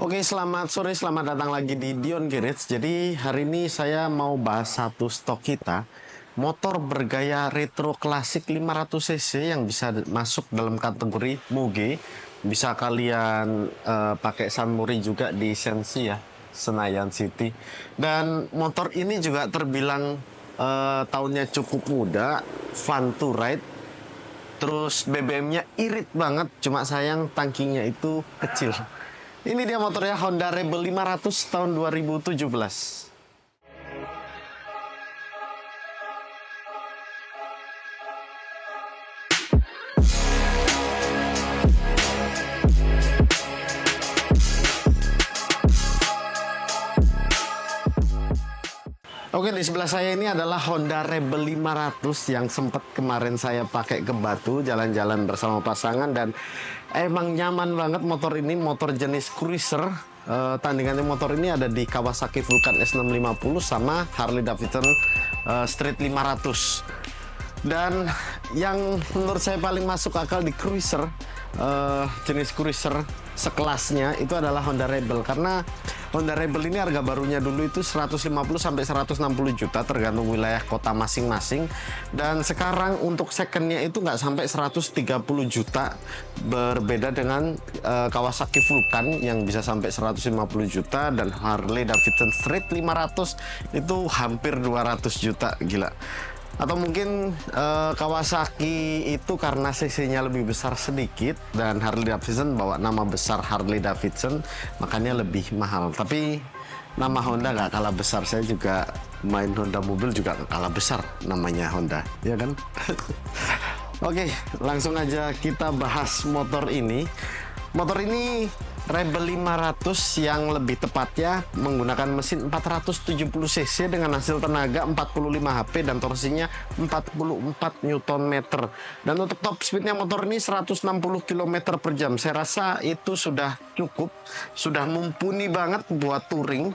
Oke, selamat sore, selamat datang lagi di Dion Garage. Jadi hari ini saya mau bahas satu stok kita, motor bergaya retro klasik 500 cc yang bisa masuk dalam kategori Muge. Bisa kalian pakai Sunmori juga di Sensi ya, Senayan City. Dan motor ini juga terbilang tahunnya cukup muda, fun to ride. Terus BBM-nya irit banget, cuma sayang tangkinya itu kecil. Ini dia motornya Honda Rebel 500 tahun 2017. Oke, di sebelah saya ini adalah Honda Rebel 500 yang sempat kemarin saya pakai ke Batu jalan-jalan bersama pasangan, dan emang nyaman banget motor ini, motor jenis cruiser. Tandingannya motor ini ada di Kawasaki Vulcan S650 sama Harley Davidson Street 500. Dan yang menurut saya paling masuk akal di cruiser, jenis cruiser sekelasnya itu adalah Honda Rebel, karena Honda Rebel ini harga barunya dulu itu 150 sampai 160 juta tergantung wilayah kota masing-masing, dan sekarang untuk secondnya itu nggak sampai 130 juta, berbeda dengan Kawasaki Vulcan yang bisa sampai 150 juta, dan Harley Davidson Street 500 itu hampir 200 juta, gila. Atau mungkin Kawasaki itu karena cc-nya lebih besar sedikit, dan Harley Davidson bawa nama besar Harley Davidson, makanya lebih mahal. Tapi nama Honda nggak kalah besar, saya juga main Honda mobil juga nggak kalah besar, namanya Honda, ya kan? Oke, langsung aja kita bahas motor ini. Motor ini Rebel 500 yang lebih tepatnya menggunakan mesin 470 cc dengan hasil tenaga 45 HP dan torsinya 44 Nm. Dan untuk top speednya motor ini 160 km per jam. Saya rasa itu sudah cukup, sudah mumpuni banget buat touring.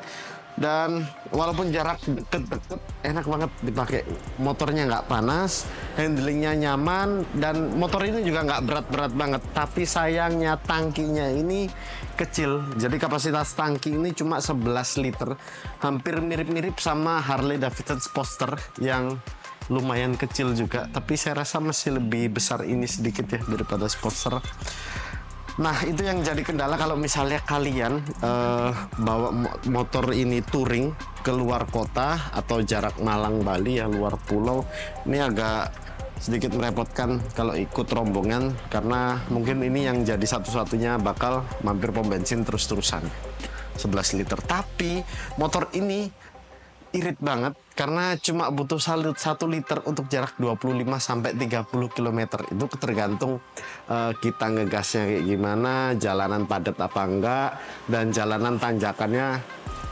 Dan walaupun jarak deket-deket, enak banget dipakai. Motornya nggak panas, handlingnya nyaman, dan motor ini juga nggak berat-berat banget. Tapi sayangnya tangkinya ini kecil. Jadi kapasitas tangki ini cuma 11 liter. Hampir mirip-mirip sama Harley Davidson Sportster yang lumayan kecil juga. Tapi saya rasa masih lebih besar ini sedikit ya daripada Sportster. Nah, itu yang jadi kendala kalau misalnya kalian bawa motor ini touring ke luar kota atau jarak Malang Bali ya, luar pulau. Ini agak sedikit merepotkan kalau ikut rombongan, karena mungkin ini yang jadi satu-satunya bakal mampir pom bensin terus-terusan 11 liter. Tapi motor ini irit banget karena cuma butuh 1 liter untuk jarak 25 sampai 30 km. Itu tergantung kita ngegasnya kayak gimana, jalanan padat apa enggak, dan jalanan tanjakannya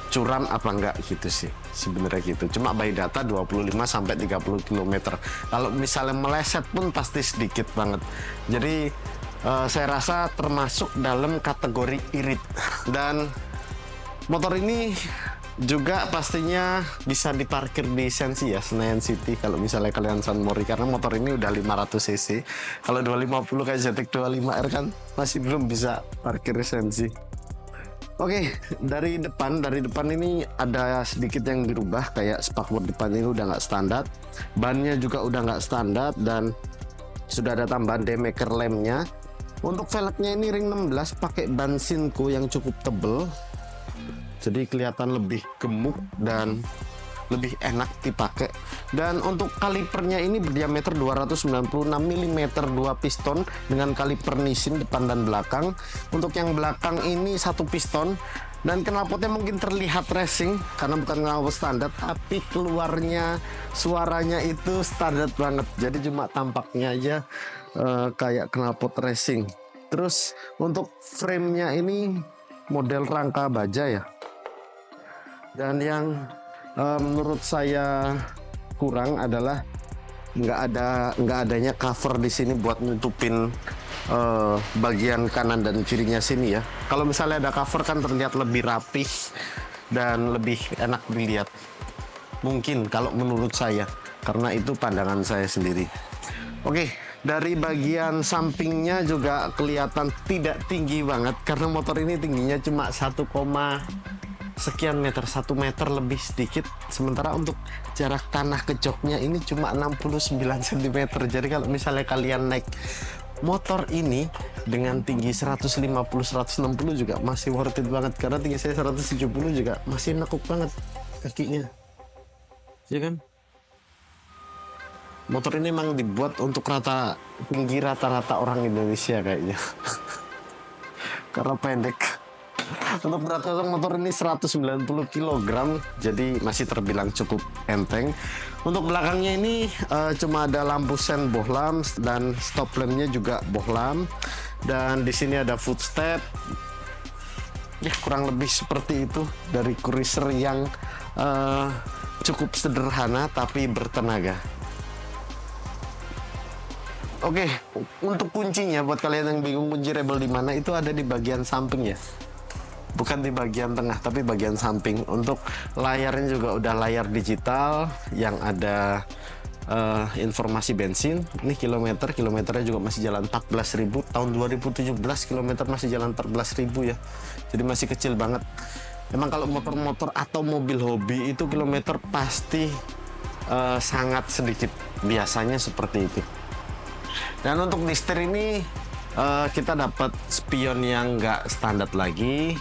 curam apa enggak gitu sih. Sebenarnya gitu. Cuma by data 25 sampai 30 km. Kalau misalnya meleset pun pasti sedikit banget. Jadi saya rasa termasuk dalam kategori irit. Dan motor ini juga pastinya bisa diparkir di Sensi ya, Senayan City, kalau misalnya kalian Sunmori, karena motor ini udah 500 cc. Kalau 250 kayak ZX 25R kan masih belum bisa parkir Sensi. Oke, dari depan ini ada sedikit yang dirubah, kayak spakbor depan ini udah nggak standar, bannya juga udah nggak standar, dan sudah ada tambahan demaker lemnya. Untuk velgnya ini ring 16 pakai ban Sinco yang cukup tebel, jadi kelihatan lebih gemuk dan lebih enak dipakai. Dan untuk kalipernya ini berdiameter 296 mm, 2 piston dengan kaliper Nissin depan dan belakang. Untuk yang belakang ini 1 piston, dan knalpotnya mungkin terlihat racing karena bukan knalpot standar, tapi keluarnya suaranya itu standar banget. Jadi cuma tampaknya aja kayak knalpot racing. Terus untuk framenya ini model rangka baja ya. Dan yang menurut saya kurang adalah nggak adanya cover di sini buat nutupin bagian kanan dan kirinya sini ya. Kalau misalnya ada cover kan terlihat lebih rapih dan lebih enak dilihat. Mungkin kalau menurut saya, karena itu pandangan saya sendiri. Oke, Dari bagian sampingnya juga kelihatan tidak tinggi banget karena motor ini tingginya cuma 1, sekian meter, 1 meter lebih sedikit. Sementara untuk jarak tanah ke joknya ini cuma 69 cm. Jadi kalau misalnya kalian naik motor ini dengan tinggi 150-160 juga masih worth it banget, karena tinggi saya 170 juga masih nekuk banget kakinya, ya kan? Motor ini memang dibuat untuk tinggi rata-rata orang Indonesia kayaknya. Karena pendek. Untuk berat kosong motor ini 190 kg, jadi masih terbilang cukup enteng. Untuk belakangnya ini cuma ada lampu sen bohlam dan stop lampnya juga bohlam. Dan di sini ada footstep. Ya, kurang lebih seperti itu dari cruiser yang cukup sederhana tapi bertenaga. Oke, untuk kuncinya buat kalian yang bingung kunci Rebel di mana, itu ada di bagian samping ya. Bukan di bagian tengah, tapi bagian samping. Untuk layarnya juga udah layar digital yang ada informasi bensin. Ini kilometernya juga masih jalan 14.000. Tahun 2017 kilometer masih jalan 14.000 ya. Jadi masih kecil banget. Emang kalau motor-motor atau mobil hobi itu kilometer pasti sangat sedikit. Biasanya seperti itu. Dan untuk di setir ini kita dapat spion yang nggak standar lagi.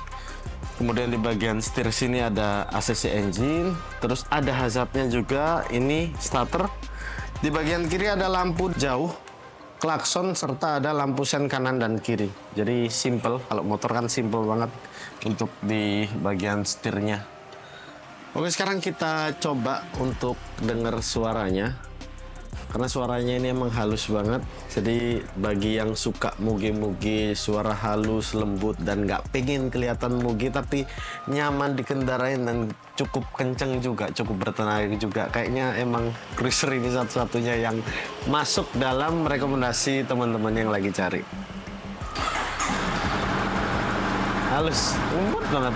Kemudian di bagian setir sini ada ACC engine, terus ada hazardnya juga, ini starter. Di bagian kiri ada lampu jauh, klakson, serta ada lampu sen kanan dan kiri. Jadi simple, kalau motor kan simple banget untuk di bagian setirnya. Oke, sekarang kita coba untuk dengar suaranya. Karena suaranya ini emang halus banget. Jadi bagi yang suka mugi-mugi, suara halus, lembut, dan nggak pengen kelihatan mugi tapi nyaman dikendarain dan cukup kenceng juga, cukup bertenaga juga, kayaknya emang cruiser ini satu-satunya yang masuk dalam rekomendasi teman-teman yang lagi cari. Halus, lembut banget.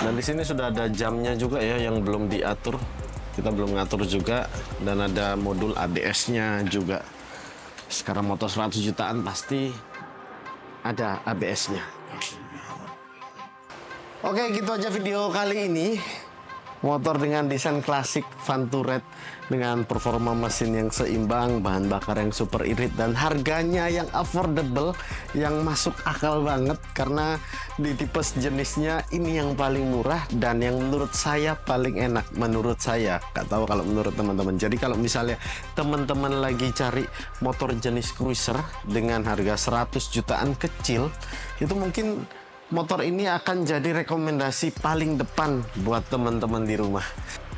Dan di sini sudah ada jamnya juga ya yang belum diatur. Kita belum ngatur juga, dan ada modul ABS-nya juga. Sekarang motor 100 jutaan pasti ada ABS-nya. Oke, gitu aja video kali ini. Motor dengan desain klasik Van Touret dengan performa mesin yang seimbang, bahan bakar yang super irit, dan harganya yang affordable, yang masuk akal banget karena di tipe jenisnya ini yang paling murah dan yang menurut saya paling enak. Menurut saya, nggak tahu kalau menurut teman-teman. Jadi kalau misalnya teman-teman lagi cari motor jenis cruiser dengan harga 100 jutaan kecil, itu mungkin motor ini akan jadi rekomendasi paling depan buat teman-teman di rumah.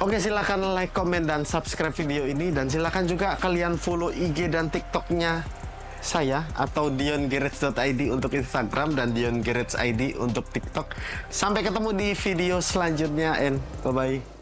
Oke, silakan like, komen, dan subscribe video ini. Dan silakan juga kalian follow IG dan TikToknya saya, atau diongarage.id untuk Instagram dan diongarage.id untuk TikTok. Sampai ketemu di video selanjutnya, and bye-bye.